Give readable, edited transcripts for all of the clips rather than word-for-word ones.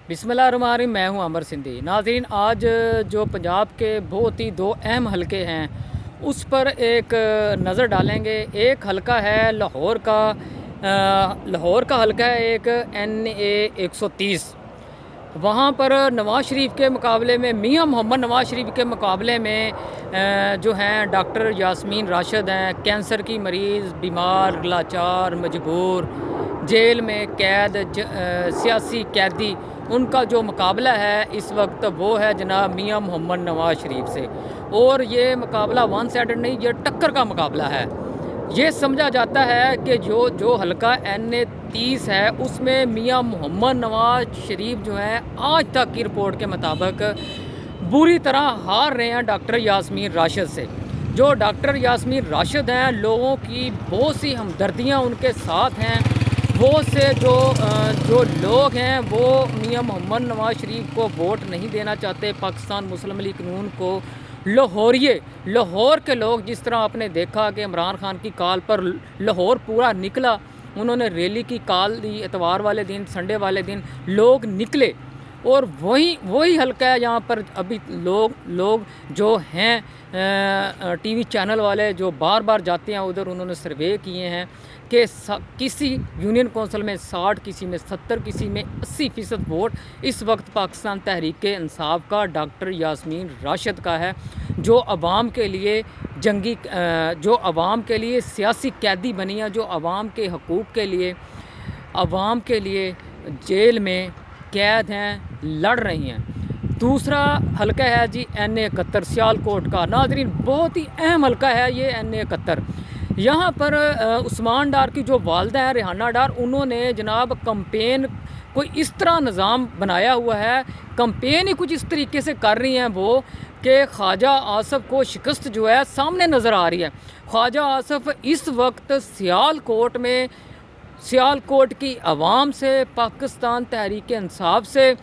बिस्मिल्लाहिर्रहमानिर्रहीम। मैं हूं अमर सिंधी। नाज़रीन, आज जो पंजाब के बहुत ही दो अहम हलके हैं उस पर एक नज़र डालेंगे। एक हलका है लाहौर का, लाहौर का हलका है एक NA 130। वहाँ पर नवाज़ शरीफ के मुकाबले में, मियां मोहम्मद नवाज़ शरीफ के मुकाबले में जो हैं डॉक्टर यास्मीन राशिद हैं, कैंसर की मरीज़, बीमार, लाचार, मजबूर, जेल में कैद, सियासी कैदी, उनका जो मुकाबला है इस वक्त वो है जनाब मियां मोहम्मद नवाज़ शरीफ से। और ये मुकाबला वन साइडेड नहीं, ये टक्कर का मुकाबला है। ये समझा जाता है कि जो हलका NA 30 है उसमें मियां मोहम्मद नवाज़ शरीफ जो है आज तक की रिपोर्ट के मुताबिक बुरी तरह हार रहे हैं डॉक्टर यास्मीन राशिद से। जो डॉक्टर यास्मीन राशिद हैं, लोगों की बहुत सी हमदर्दियां उनके साथ हैं। वो से जो लोग हैं वो मियां मोहम्मद नवाज़ शरीफ को वोट नहीं देना चाहते। पाकिस्तान मुस्लिम लीग नून को लाहौर के लोग, जिस तरह आपने देखा कि इमरान खान की कॉल पर लाहौर पूरा निकला, उन्होंने रैली की कॉल दी, इतवार वाले दिन, संडे वाले दिन लोग निकले। और वही हल्का है जहाँ पर अभी लोग जो हैं TV चैनल वाले जो बार बार जाते हैं उधर, उन्होंने सर्वे किए हैं कि किसी यूनियन कौंसिल में 60, किसी में 70, किसी में 80% वोट इस वक्त पाकिस्तान तहरीक इंसाफ का, डॉक्टर यास्मीन राशिद का है, जो आवाम के लिए जंगी, जो आवाम के लिए सियासी कैदी बनी है, जो आवाम के हकूक़ के लिए, आवाम के लिए जेल में कैद हैं, लड़ रही हैं। दूसरा हलका है जी NA 71 सियालकोट का। नाज़रीन, बहुत ही अहम हलका है ये NA 71। यहाँ पर उस्मान डार की जो वालदा है रेहाना डार, उन्होंने जनाब कंपेन कोई इस तरह निज़ाम बनाया हुआ है, कंपेन ही कुछ इस तरीके से कर रही हैं वो कि ख्वाजा आसफ़ को शिकस्त जो है सामने नज़र आ रही है। ख्वाजा आसफ़ इस वक्त सियालकोट की आवाम से, पाकिस्तान तहरीक इंसाफ से,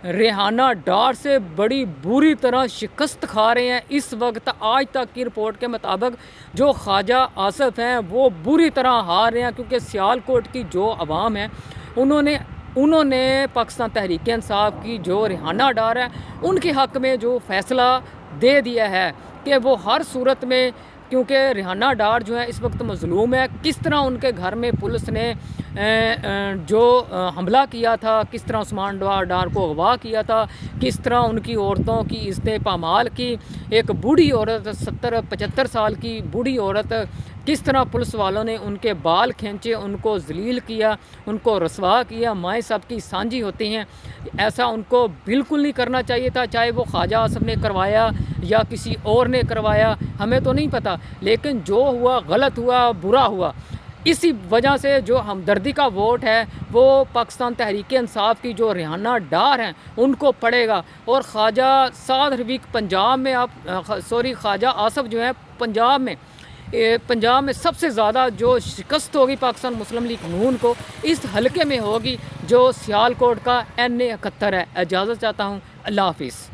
रेहाना डार से बड़ी बुरी तरह शिकस्त खा रहे हैं। इस वक्त आज तक की रिपोर्ट के मुताबिक जो ख्वाजा आसफ़ हैं वो बुरी तरह हार रहे हैं, क्योंकि सियालकोट की जो आवाम है उन्होंने पाकिस्तान तहरीक इंसाफ की जो रेहाना डार है उनके हक़ में जो फ़ैसला दे दिया है कि वो हर सूरत में, क्योंकि रेहाना डार जो है इस वक्त मज़लूम है, किस तरह उनके घर में पुलिस ने जो हमला किया था, किस तरह उस्मान डार को अगवा किया था, किस तरह उनकी औरतों की इज़्ज़त पामाल की। एक बूढ़ी औरत, 70-75 साल की बूढ़ी औरत, किस तरह पुलिस वालों ने उनके बाल खींचे, उनको जलील किया, उनको रसवा किया। माएँ सबकी सांझी होती हैं, ऐसा उनको बिल्कुल नहीं करना चाहिए था। चाहे वो ख्वाजा आसफ़ ने करवाया या किसी और ने करवाया, हमें तो नहीं पता, लेकिन जो हुआ गलत हुआ, बुरा हुआ। इसी वजह से जो हमदर्दी का वोट है वो पाकिस्तान तहरीक इंसाफ की जो रेहाना डार हैं उनको पड़ेगा। और ख्वाजा साद रफ़ीक पंजाब में ख्वाजा आसफ़ जो है पंजाब में सबसे ज़्यादा जो शिकस्त होगी पाकिस्तान मुस्लिम लीग नून को इस हलके में होगी, जो सियालकोट का NA 71 है। इजाज़त चाहता हूँ। अल्लाह हाफिज़।